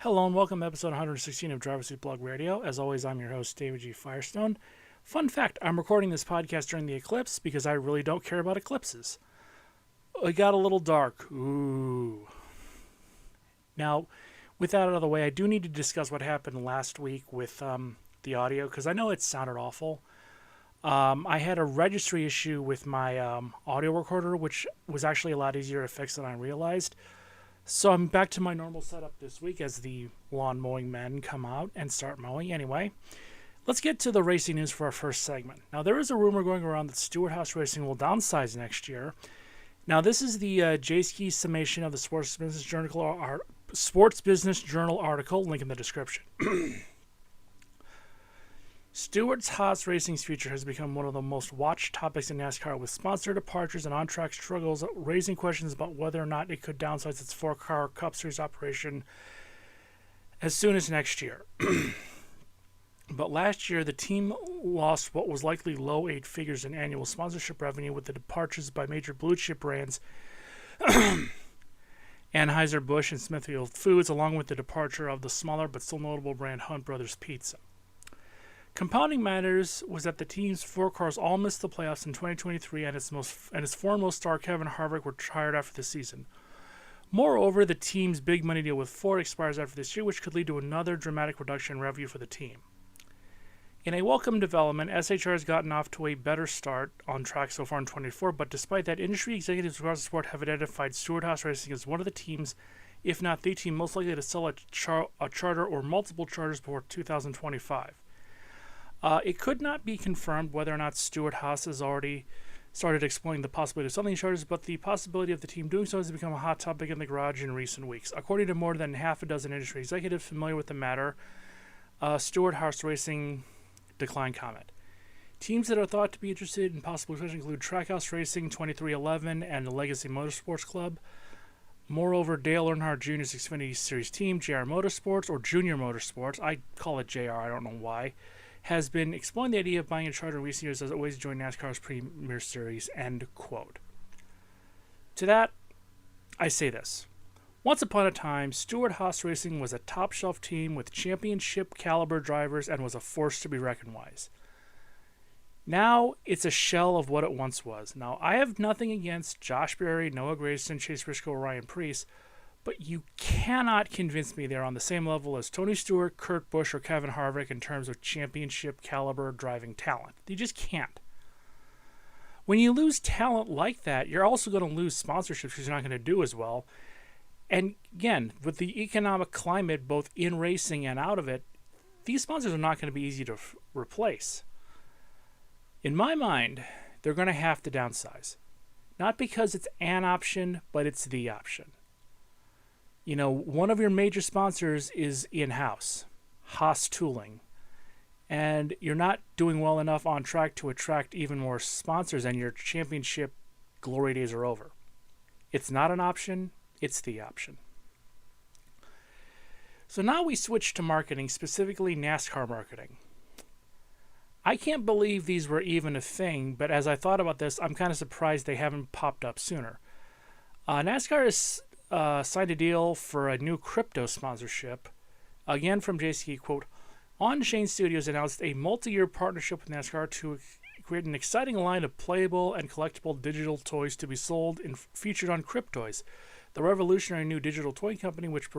Hello and welcome to episode 116 of Driver Seat Blog Radio. As always, I'm your host, David G. Firestone. Fun fact, I'm recording this podcast during the eclipse because I really don't care about eclipses. It got a little dark. Ooh. Now, with that out of the way, I do need to discuss what happened last week with the audio because I know it sounded awful. I had a registry issue with my audio recorder, which was actually a lot easier to fix than I realized. So I'm back to my normal setup this week as the lawn mowing men come out and start mowing. Anyway, let's get to the racing news for our first segment. Now, there is a rumor going around that Stewart-Haas Racing will downsize next year. Now, this is the J-Ski summation of the Sports Business Journal article, link in the description. Stewart-Haas Racing's future has become one of the most watched topics in NASCAR, with sponsor departures and on-track struggles raising questions about whether or not it could downsize its four-car Cup Series operation as soon as next year. But last year, the team lost what was likely low eight figures in annual sponsorship revenue with the departures by major blue-chip brands Anheuser-Busch and Smithfield Foods, along with the departure of the smaller but still notable brand Hunt Brothers Pizza. Compounding matters was that the team's four cars all missed the playoffs in 2023, and its foremost star Kevin Harvick retired after the season. Moreover, the team's big money deal with Ford expires after this year, which could lead to another dramatic reduction in revenue for the team. In a welcome development, SHR has gotten off to a better start on track so far in 2024, but despite that, industry executives across the sport have identified Stewart-Haas Racing as one of the teams, if not the team, most likely to sell a charter or multiple charters before 2025. It could not be confirmed whether or not Stewart-Haas has already started exploring the possibility of selling charters, but the possibility of the team doing so has become a hot topic in the garage in recent weeks. According to more than half a dozen industry executives familiar with the matter, Stewart-Haas Racing declined comment. Teams that are thought to be interested in possible expansion include Trackhouse Racing, 2311, and the Legacy Motorsports Club. Moreover, Dale Earnhardt Jr.'s Xfinity Series team, JR Motorsports, or Junior Motorsports, I call it JR, I don't know why, has been exploring the idea of buying a charter in recent years as always join NASCAR's Premier Series, end quote. To that, I say this. Once upon a time, Stewart-Haas Racing was a top-shelf team with championship-caliber drivers and was a force to be reckoned with. Now, it's a shell of what it once was. Now, I have nothing against Josh Berry, Noah Gragson, Chase Briscoe, or Ryan Preece, but you cannot convince me they're on the same level as Tony Stewart, Kurt Busch, or Kevin Harvick in terms of championship caliber driving talent. You just can't. When you lose talent like that, you're also going to lose sponsorships because you're not going to do as well. And again, with the economic climate, both in racing and out of it, these sponsors are not going to be easy to replace. In my mind, they're going to have to downsize. Not because it's an option, but it's the option. You know, one of your major sponsors is in-house, Haas Tooling, and you're not doing well enough on track to attract even more sponsors, and your championship glory days are over. It's not an option, it's the option. So now we switch to marketing, specifically NASCAR marketing. I can't believe these were even a thing, but as I thought about this, I'm kind of surprised they haven't popped up sooner. NASCAR is signed a deal for a new crypto sponsorship. Again from J-Ski, quote, On-Chain Studios announced a multi-year partnership with NASCAR to create an exciting line of playable and collectible digital toys to be sold and featured on Cryptoys, the revolutionary new digital toy company which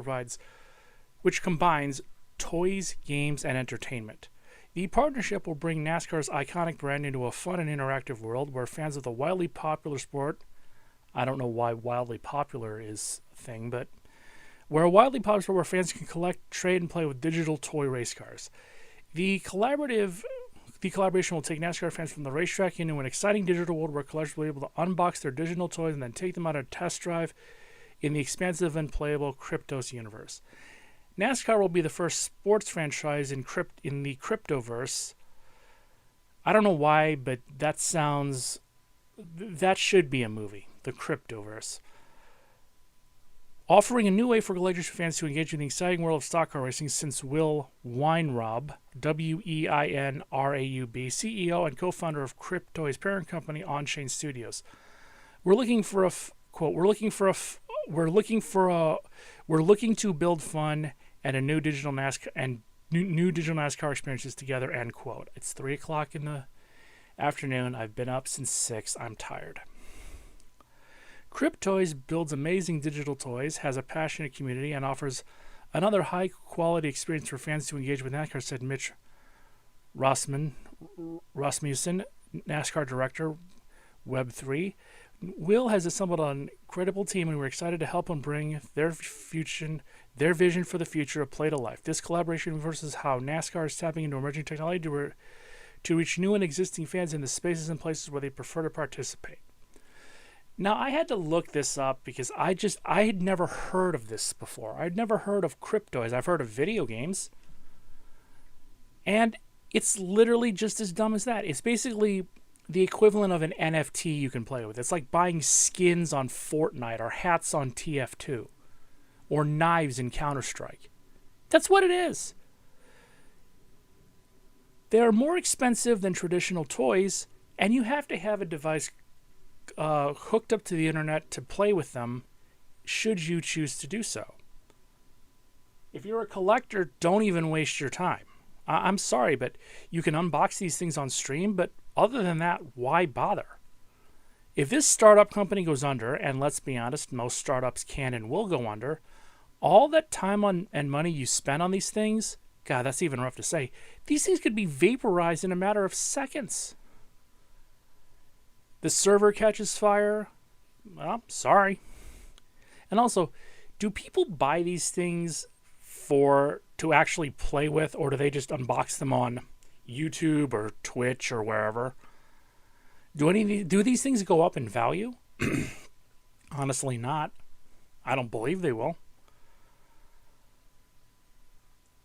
combines toys, games, and entertainment. The partnership will bring NASCAR's iconic brand into a fun and interactive world where fans of the wildly popular sport, I don't know why wildly popular is a thing, but where a wildly popular sport where fans can collect, trade, and play with digital toy race cars. The collaboration will take NASCAR fans from the racetrack into an exciting digital world where collectors will be able to unbox their digital toys and then take them on a test drive in the expansive and playable Cryptos universe. NASCAR will be the first sports franchise in the Cryptoverse. I don't know why, but that should be a movie. The Cryptoverse, offering a new way for collectors and fans to engage in the exciting world of stock car racing since Will Weinraub, Weinraub, CEO and co-founder of Crypto's parent company, On-Chain Studios. We're looking to build fun and a new digital NASCAR experiences together, end quote. It's 3 o'clock in the afternoon. I've been up since 6. I'm tired. Cryptoys builds amazing digital toys, has a passionate community, and offers another high-quality experience for fans to engage with NASCAR, said Mitch Rasmussen, NASCAR director, Web3. Will has assembled an incredible team, and we're excited to help them bring their vision for the future of play to life. This collaboration versus how NASCAR is tapping into emerging technology to reach new and existing fans in the spaces and places where they prefer to participate. Now, I had to look this up because I had never heard of this before. I'd never heard of cryptoys. I've heard of video games. And it's literally just as dumb as that. It's basically the equivalent of an NFT you can play with. It's like buying skins on Fortnite or hats on TF2 or knives in Counter-Strike. That's what it is. They are more expensive than traditional toys, and you have to have a device hooked up to the internet to play with them should you choose to do so. If you're a collector, don't even waste your time. I'm sorry, but you can unbox these things on stream, but other than that, why bother? If this startup company goes under, and let's be honest, most startups can and will go under, all that time and money you spend on these things, God, that's even rough to say, these things could be vaporized in a matter of seconds. The server catches fire, well, sorry. And also, do people buy these things to actually play with, or do they just unbox them on YouTube or Twitch or wherever? Do these things go up in value? Honestly, not. I don't believe they will.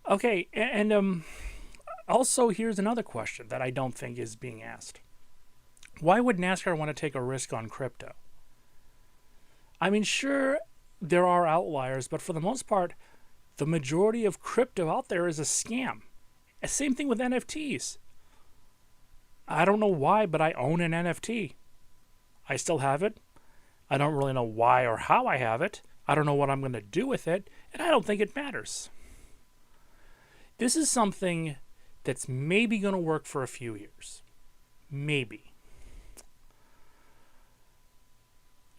Okay, and also here's another question that I don't think is being asked. Why would NASCAR want to take a risk on crypto? I mean, sure, there are outliers, but for the most part, the majority of crypto out there is a scam. Same thing with NFTs. I don't know why, but I own an NFT. I still have it. I don't really know why or how I have it. I don't know what I'm going to do with it, and I don't think it matters. This is something that's maybe going to work for a few years. Maybe.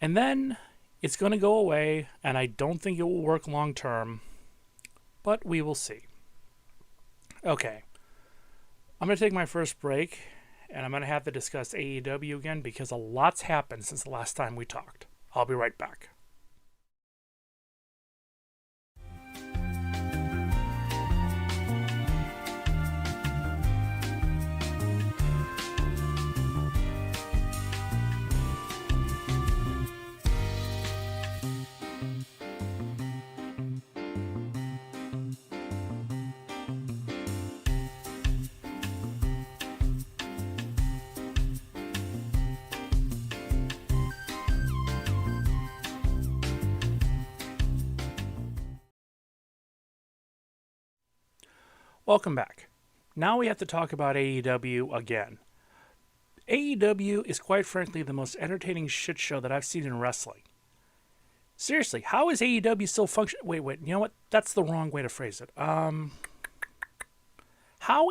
And then it's going to go away, and I don't think it will work long term, but we will see. Okay. I'm going to take my first break, and I'm going to have to discuss AEW again because a lot's happened since the last time we talked. I'll be right back. Welcome back. Now we have to talk about AEW again. AEW is quite frankly the most entertaining shit show that I've seen in wrestling. Seriously, how is AEW still functioning? Wait, you know what? That's the wrong way to phrase it. How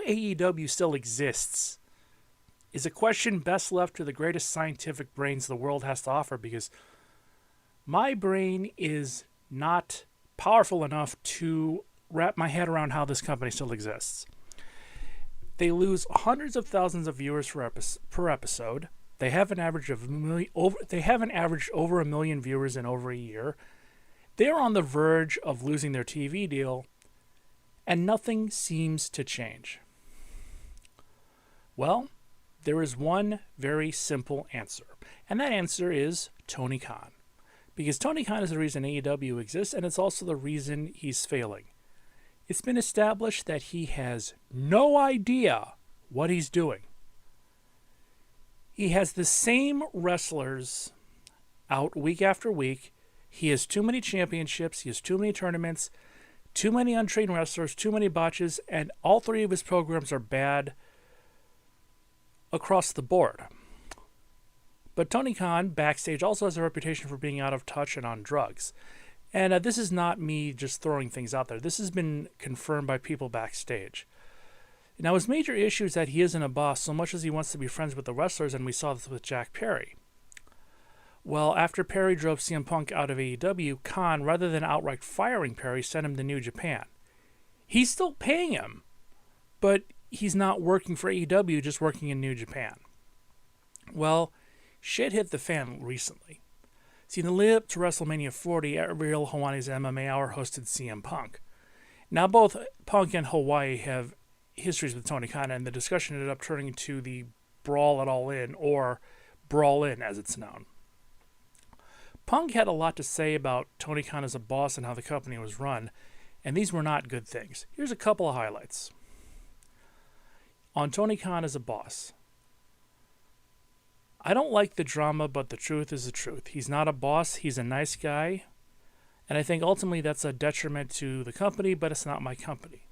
AEW still exists is a question best left to the greatest scientific brains the world has to offer, because my brain is not powerful enough to wrap my head around how this company still exists. They lose hundreds of thousands of viewers per episode. They have an average of over a million viewers in over a year. They're on the verge of losing their TV deal, and nothing seems to change. Well, there is one very simple answer, and that answer is Tony Khan. Because Tony Khan is the reason AEW exists, and it's also the reason he's failing. It's been established that he has no idea what he's doing. He has the same wrestlers out week after week. He has too many championships. He has too many tournaments, too many untrained wrestlers, too many botches, and all three of his programs are bad across the board. But Tony Khan, backstage, also has a reputation for being out of touch and on drugs. And this is not me just throwing things out there. This has been confirmed by people backstage. Now, his major issue is that he isn't a boss so much as he wants to be friends with the wrestlers, and we saw this with Jack Perry. Well, after Perry drove CM Punk out of AEW, Khan, rather than outright firing Perry, sent him to New Japan. He's still paying him, but he's not working for AEW, just working in New Japan. Well, shit hit the fan recently. See, in the lead up to WrestleMania 40, Ariel Hawani's MMA Hour hosted CM Punk. Now, both Punk and Hawaii have histories with Tony Khan, and the discussion ended up turning into the Brawl at All In, or Brawl In as it's known. Punk had a lot to say about Tony Khan as a boss and how the company was run, and these were not good things. Here's a couple of highlights. On Tony Khan as a boss. I don't like the drama, but the truth is the truth. He's not a boss, he's a nice guy, and I think ultimately that's a detriment to the company, but it's not my company.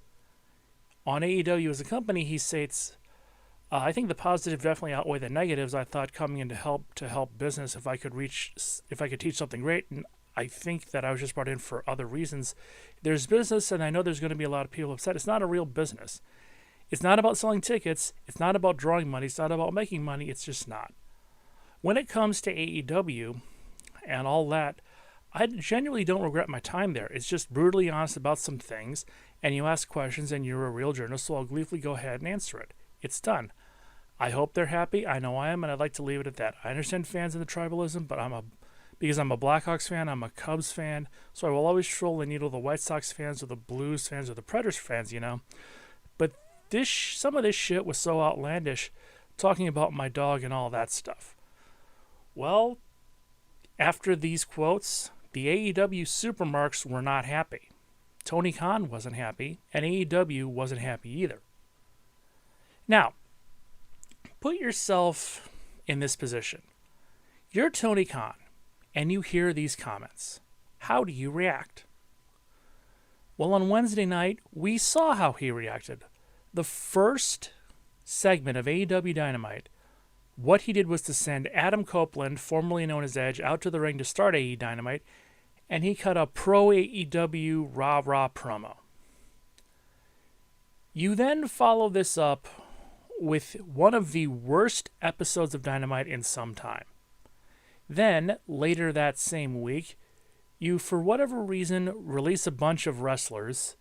On AEW as a company, he states, I think the positive definitely outweigh the negatives. I thought coming in to help business if I could teach something great, and I think that I was just brought in for other reasons. There's business, and I know there's going to be a lot of people upset. It's not a real business. It's not about selling tickets. It's not about drawing money. It's not about making money. It's just not. When it comes to AEW and all that, I genuinely don't regret my time there. It's just brutally honest about some things, and you ask questions, and you're a real journalist, so I'll gleefully go ahead and answer it. It's done. I hope they're happy. I know I am, and I'd like to leave it at that. I understand fans of the tribalism, but because I'm a Blackhawks fan, I'm a Cubs fan, so I will always troll and needle the White Sox fans or the Blues fans or the Predators fans, But some of this shit was so outlandish, talking about my dog and all that stuff. Well, after these quotes, the AEW supermarks were not happy. Tony Khan wasn't happy, and AEW wasn't happy either. Now, put yourself in this position. You're Tony Khan, and you hear these comments. How do you react? Well, on Wednesday night, we saw how he reacted. The first segment of AEW Dynamite, what he did was to send Adam Copeland, formerly known as Edge, out to the ring to start AEW Dynamite, and he cut a pro AEW rah-rah promo. You then follow this up with one of the worst episodes of Dynamite in some time. Then, later that same week, you, for whatever reason, release a bunch of wrestlers.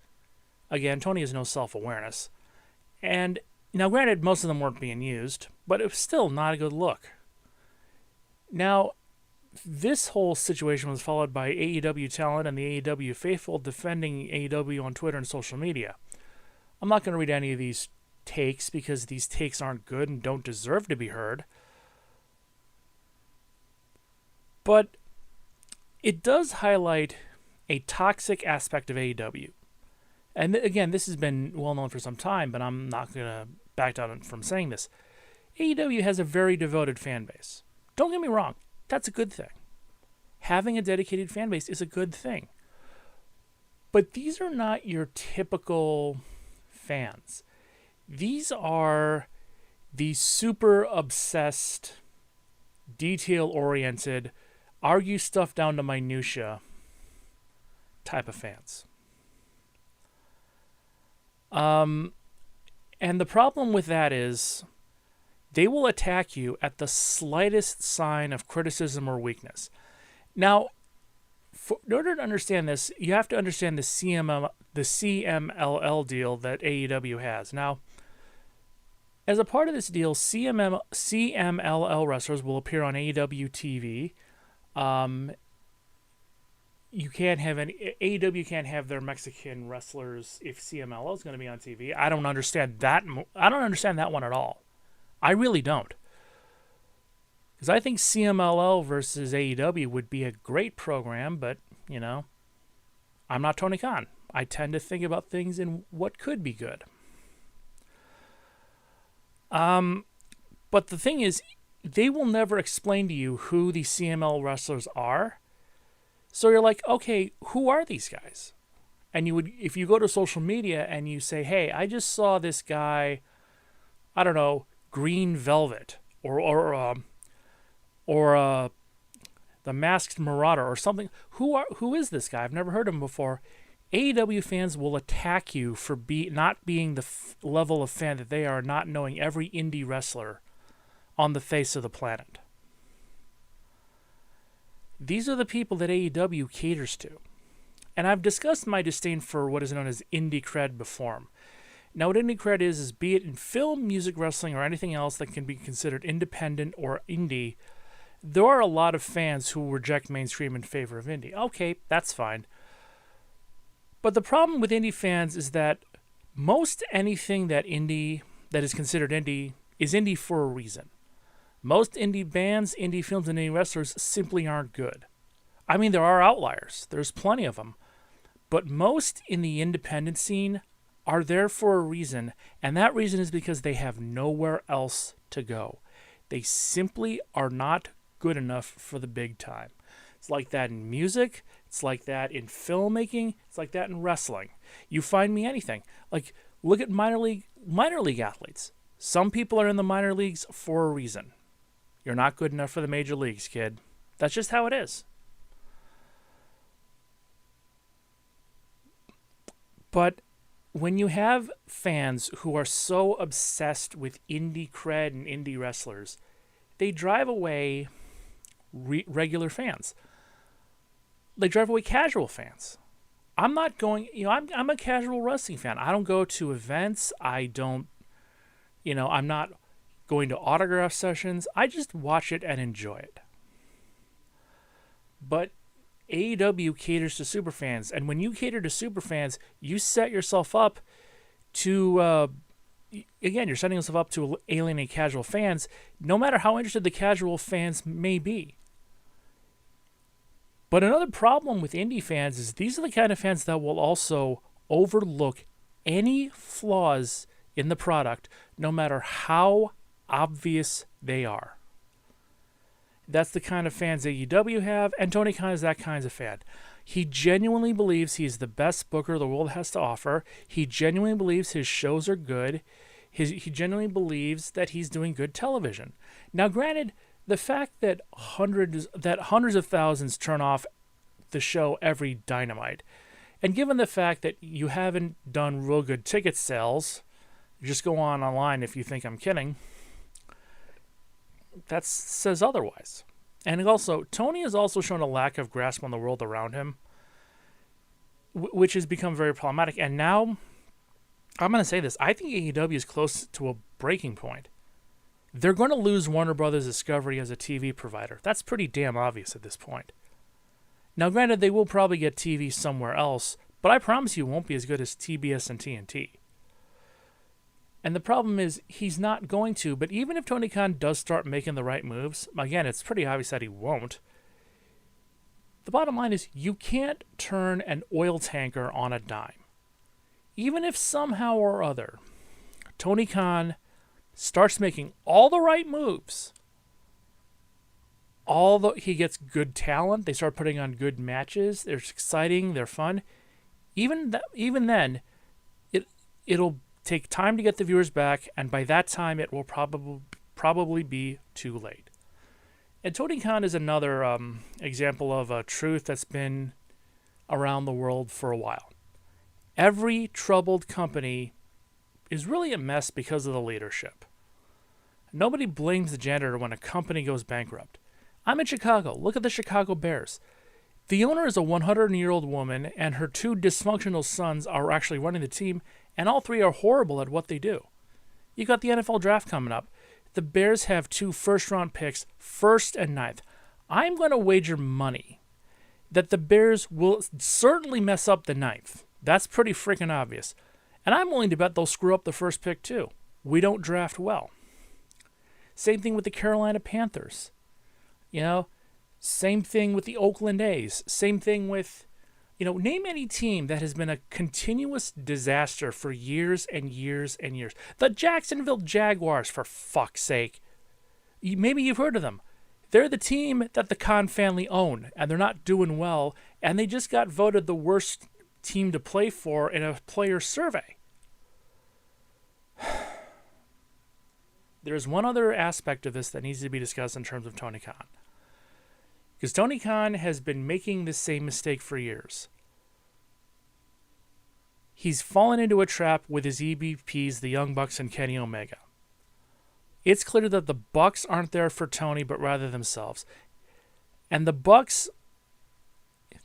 Again, Tony has no self-awareness. And, now granted, most of them weren't being used, but it was still not a good look. Now, this whole situation was followed by AEW talent and the AEW faithful defending AEW on Twitter and social media. I'm not going to read any of these takes because these takes aren't good and don't deserve to be heard. But it does highlight a toxic aspect of AEW. And again, this has been well known for some time, but I'm not going to back down from saying this. AEW has a very devoted fan base. Don't get me wrong, that's a good thing. Having a dedicated fan base is a good thing. But these are not your typical fans. These are the super obsessed, detail-oriented, argue stuff down to minutia type of fans. And the problem with that is they will attack you at the slightest sign of criticism or weakness. Now, in order to understand this, you have to understand the CMLL deal that AEW has. Now, as a part of this deal, CMLL wrestlers will appear on AEW TV. AEW can't have their Mexican wrestlers if CMLL is going to be on TV. I don't understand that. I don't understand that one at all. I really don't. Because I think CMLL versus AEW would be a great program, but, I'm not Tony Khan. I tend to think about things in what could be good. But the thing is, they will never explain to you who the CML wrestlers are. So you're like, okay, who are these guys? And if you go to social media and you say, hey, I just saw this guy, I don't know, Green Velvet, or the Masked Marauder or something. Who is this guy? I've never heard of him before. AEW fans will attack you for not being the level of fan that they are, not knowing every indie wrestler on the face of the planet. These are the people that AEW caters to. And I've discussed my disdain for what is known as indie cred before. Now, what indie cred is be it in film, music, wrestling, or anything else that can be considered independent or indie, there are a lot of fans who reject mainstream in favor of indie. Okay, that's fine. But the problem with indie fans is that most anything that is considered indie is indie for a reason. Most indie bands, indie films, and indie wrestlers simply aren't good. I mean, there are outliers. There's plenty of them. But most in the independent scene are there for a reason, and that reason is because they have nowhere else to go. They simply are not good enough for the big time. It's like that in music. It's like that in filmmaking. It's like that in wrestling. You find me anything. Like, look at minor league athletes. Some people are in the minor leagues for a reason. You're not good enough for the major leagues, kid. That's just how it is. But when you have fans who are so obsessed with indie cred and indie wrestlers, they drive away regular fans. They drive away casual fans. I'm not going, I'm a casual wrestling fan. I don't go to events. I don't, I'm not going to autograph sessions. I just watch it and enjoy it. But AEW caters to superfans, and when you cater to superfans, you set yourself up to, you're setting yourself up to alienate casual fans, no matter how interested the casual fans may be. But another problem with indie fans is these are the kind of fans that will also overlook any flaws in the product, no matter how obvious they are. That's the kind of fans AEW have, and Tony Khan is that kind of fan. He genuinely believes he's the best booker the world has to offer. He genuinely believes his shows are good. He genuinely believes that he's doing good television. Now, granted, the fact that hundreds of thousands turn off the show every Dynamite, and given the fact that you haven't done real good ticket sales, just go online if you think I'm kidding, that says otherwise. And also, Tony has also shown a lack of grasp on the world around him, which has become very problematic. And now, I'm going to say this, I think AEW is close to a breaking point. They're going to lose Warner Brothers Discovery as a TV provider. That's pretty damn obvious at this point. Now, granted, they will probably get TV somewhere else, but I promise you it won't be as good as TBS and TNT. And the problem is, he's not going to, but even if Tony Khan does start making the right moves, again, it's pretty obvious that he won't. The bottom line is, you can't turn an oil tanker on a dime. Even if somehow or other, Tony Khan starts making all the right moves, he gets good talent, they start putting on good matches, they're exciting, they're fun, even then, it'll take time to get the viewers back, and by that time it will probably be too late. And Tony Khan is another example of a truth that's been around the world for a while. Every troubled company is really a mess because of the leadership. Nobody blames the janitor when a company goes bankrupt. I'm in Chicago. Look at the Chicago Bears. The owner is a 100-year-old woman, and her two dysfunctional sons are actually running the team, and all three are horrible at what they do. You got the NFL draft coming up. The Bears have 2 first-round picks, 1st and 9th. I'm going to wager money that the Bears will certainly mess up the 9th. That's pretty freaking obvious. And I'm willing to bet they'll screw up the first pick too. We don't draft well. Same thing with the Carolina Panthers. Same thing with the Oakland A's. Same thing with, name any team that has been a continuous disaster for years and years and years. The Jacksonville Jaguars, for fuck's sake. Maybe you've heard of them. They're the team that the Khan family own, and they're not doing well, and they just got voted the worst team to play for in a player survey. There's one other aspect of this that needs to be discussed in terms of Tony Khan. Because Tony Khan has been making the same mistake for years. He's fallen into a trap with his EVPs, the Young Bucks and Kenny Omega. It's clear that the Bucks aren't there for Tony, but rather themselves. And the Bucks,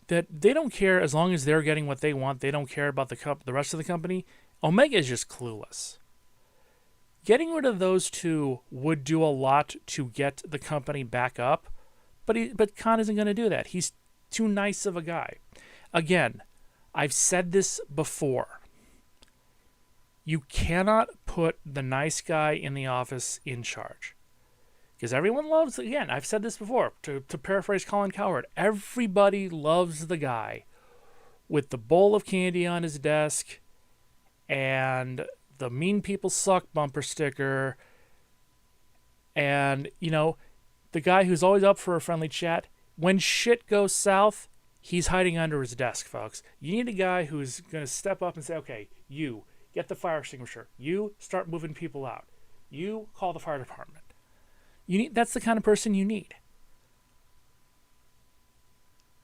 that they don't care as long as they're getting what they want. They don't care about the rest of the company. Omega is just clueless. Getting rid of those two would do a lot to get the company back up, but Khan isn't going to do that. He's too nice of a guy. Again, I've said this before. You cannot put the nice guy in the office in charge. Because everyone loves, again, I've said this before, to paraphrase Colin Cowherd, everybody loves the guy with the bowl of candy on his desk and the mean people suck bumper sticker and, the guy who's always up for a friendly chat. When shit goes south, he's hiding under his desk, folks. You need a guy who's going to step up and say, okay, you get the fire extinguisher. You start moving people out. You call the fire department. That's the kind of person you need.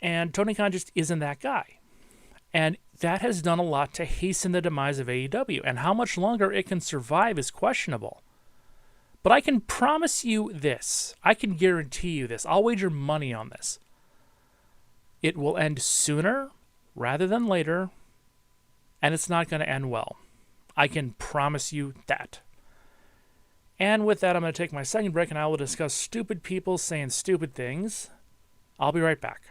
And Tony Khan just isn't that guy. And that has done a lot to hasten the demise of AEW. And how much longer it can survive is questionable. But I can promise you this. I can guarantee you this. I'll wager money on this. It will end sooner rather than later. And it's not going to end well. I can promise you that. And with that, I'm going to take my second break and I will discuss stupid people saying stupid things. I'll be right back.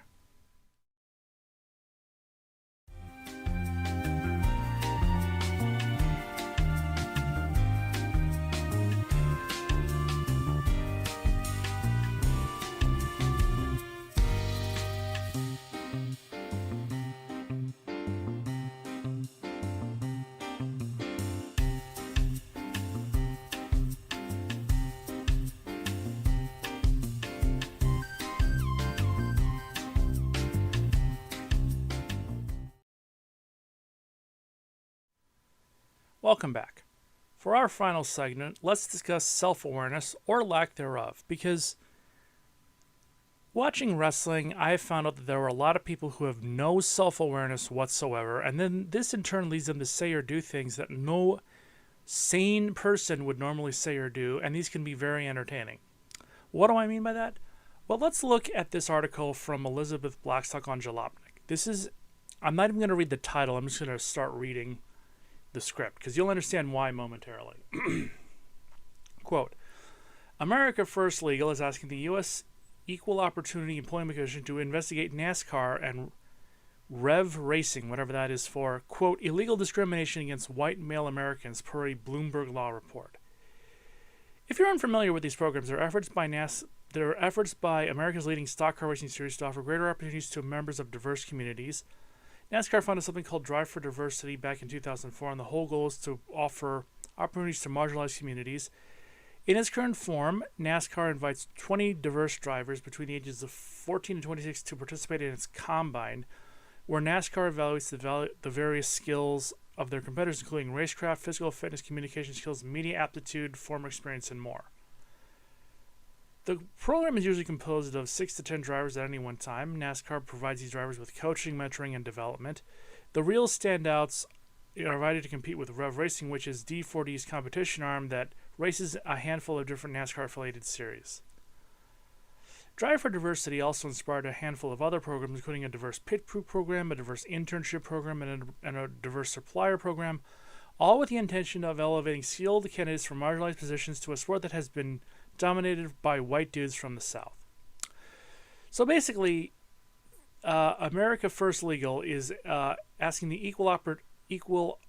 Welcome back. For our final segment, let's discuss self-awareness or lack thereof, because watching wrestling, I found out that there were a lot of people who have no self-awareness whatsoever, and then this in turn leads them to say or do things that no sane person would normally say or do, and these can be very entertaining. What do I mean by that? Well, let's look at this article from Elizabeth Blackstock on Jalopnik. I'm not even going to read the title, I'm just going to start reading the script, because you'll understand why momentarily. Quote, America First Legal is asking the U.S. Equal Opportunity Employment Commission to investigate NASCAR and Rev Racing, whatever that is for, quote, illegal discrimination against white male Americans per a Bloomberg Law report. If you're unfamiliar with these programs, there are efforts by America's leading stock car racing series to offer greater opportunities to members of diverse communities. NASCAR founded something called Drive for Diversity back in 2004, and the whole goal is to offer opportunities to marginalized communities. In its current form, NASCAR invites 20 diverse drivers between the ages of 14 and 26 to participate in its combine, where NASCAR evaluates the various skills of their competitors, including racecraft, physical fitness, communication skills, media aptitude, former experience, and more. The program is usually composed of 6 to 10 drivers at any one time. NASCAR provides these drivers with coaching, mentoring, and development. The real standouts are invited to compete with Rev Racing, which is D4D's competition arm that races a handful of different NASCAR-affiliated series. Drive for Diversity also inspired a handful of other programs, including a diverse pit crew program, a diverse internship program, and a diverse supplier program, all with the intention of elevating skilled candidates from marginalized positions to a sport that has been dominated by white dudes from the South. So basically, America First Legal is asking the Equal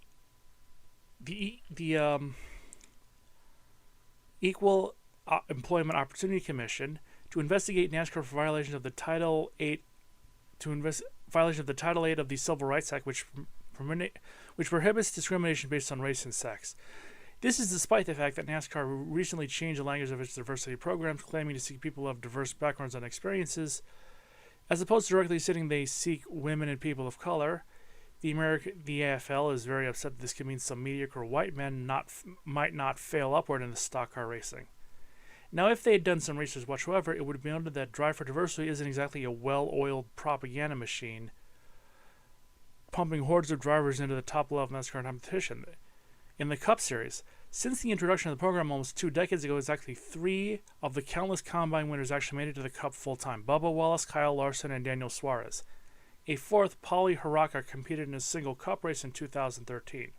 Employment Opportunity Commission to investigate NASCAR for violations of the Title 8 of the Civil Rights Act, which prohibits discrimination based on race and sex. This is despite the fact that NASCAR recently changed the language of its diversity programs, claiming to seek people of diverse backgrounds and experiences. As opposed to directly stating they seek women and people of color, the AFL is very upset that this could mean some mediocre white men might not fail upward in the stock car racing. Now, if they had done some research whatsoever, it would be noted that Drive for Diversity isn't exactly a well-oiled propaganda machine, pumping hordes of drivers into the top level of NASCAR competition. In the Cup Series, since the introduction of the program almost 2 decades ago, exactly 3 of the countless Combine winners actually made it to the Cup full-time: Bubba Wallace, Kyle Larson, and Daniel Suarez. A fourth, Paulie Haraka, competed in a single Cup race in 2013.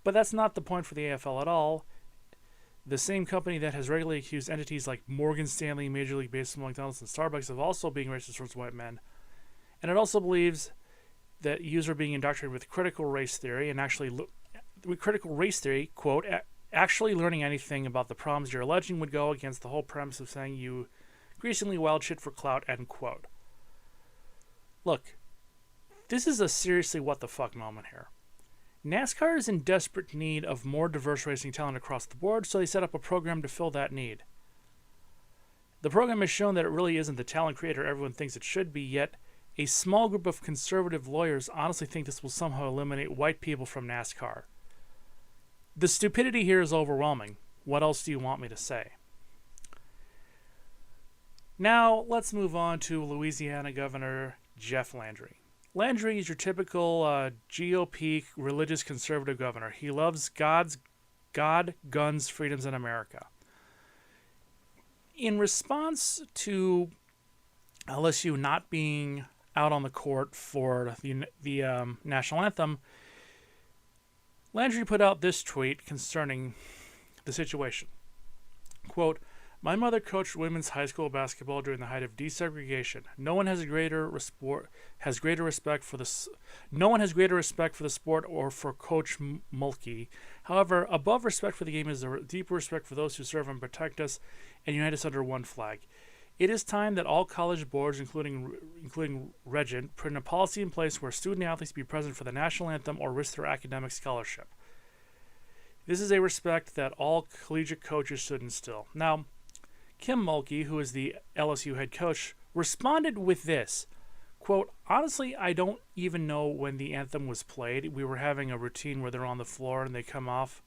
But that's not the point for the AFL at all. The same company that has regularly accused entities like Morgan Stanley, Major League Baseball, McDonald's, and Starbucks of also being racist towards white men. And it also believes that youths are being indoctrinated with critical race theory and quote, actually learning anything about the problems you're alleging would go against the whole premise of saying you increasingly wild shit for clout, end quote. Look, this is a seriously what the fuck moment here. NASCAR is in desperate need of more diverse racing talent across the board, so they set up a program to fill that need. The program has shown that it really isn't the talent creator everyone thinks it should be, yet a small group of conservative lawyers honestly think this will somehow eliminate white people from NASCAR. The stupidity here is overwhelming. What else do you want me to say? Now, let's move on to Louisiana Governor Jeff Landry. Landry is your typical GOP religious conservative governor. He loves God, guns, freedoms, and America. In response to LSU not being out on the court for the national anthem, Landry put out this tweet concerning the situation. Quote, "My mother coached women's high school basketball during the height of desegregation. No one has greater respect for the sport or for Coach Mulkey. However, above respect for the game is a deeper respect for those who serve and protect us and unite us under one flag. It is time that all college boards, including Regent, put in a policy in place where student athletes be present for the national anthem or risk their academic scholarship. This is a respect that all collegiate coaches should instill." Now, Kim Mulkey, who is the LSU head coach, responded with this, quote, "Honestly, I don't even know when the anthem was played. We were having a routine where they're on the floor and they come off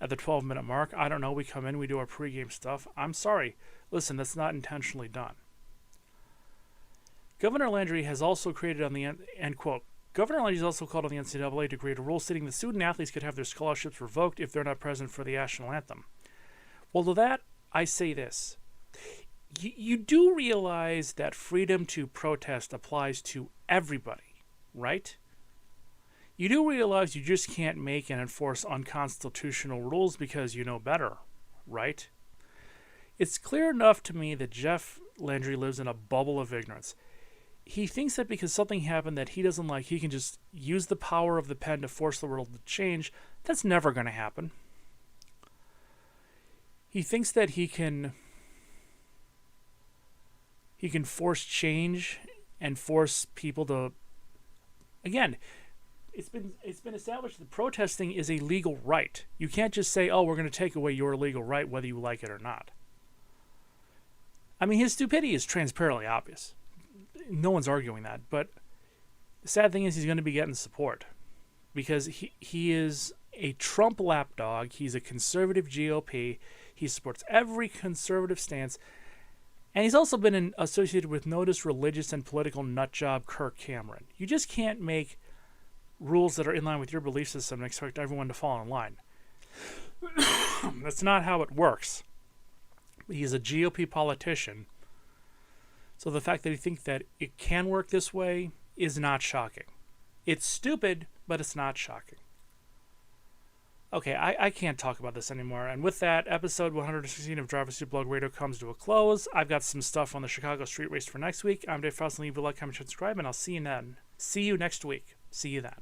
at the 12-minute mark. I don't know. We come in, we do our pregame stuff. I'm sorry. Listen, that's not intentionally done." Governor Landry has also created on the end quote. Governor Landry has also called on the NCAA to create a rule stating that student athletes could have their scholarships revoked if they're not present for the national anthem. Well, to that, I say this. You do realize that freedom to protest applies to everybody, right? You do realize you just can't make and enforce unconstitutional rules because you know better, right? It's clear enough to me that Jeff Landry lives in a bubble of ignorance. He thinks that because something happened that he doesn't like, he can just use the power of the pen to force the world to change. That's never going to happen. He thinks that he can force change and force people to, again, it's been established that protesting is a legal right. You can't just say, "Oh, we're going to take away your legal right whether you like it or not." I mean, his stupidity is transparently obvious. No one's arguing that, but the sad thing is he's going to be getting support because he is a Trump lapdog. He's a conservative GOP. He supports every conservative stance, and he's also been associated with noticed religious and political nutjob Kirk Cameron. You just can't make rules that are in line with your belief system and expect everyone to fall in line. That's not how it works. He's a GOP politician, so the fact that he thinks that it can work this way is not shocking. It's stupid, but it's not shocking. Okay, I can't talk about this anymore. And with that, episode 116 of Driver's Seat Blog Radio comes to a close. I've got some stuff on the Chicago Street Race for next week. I'm Dave Frost, and leave a like, comment, subscribe, and I'll see you then. See you next week. See you then.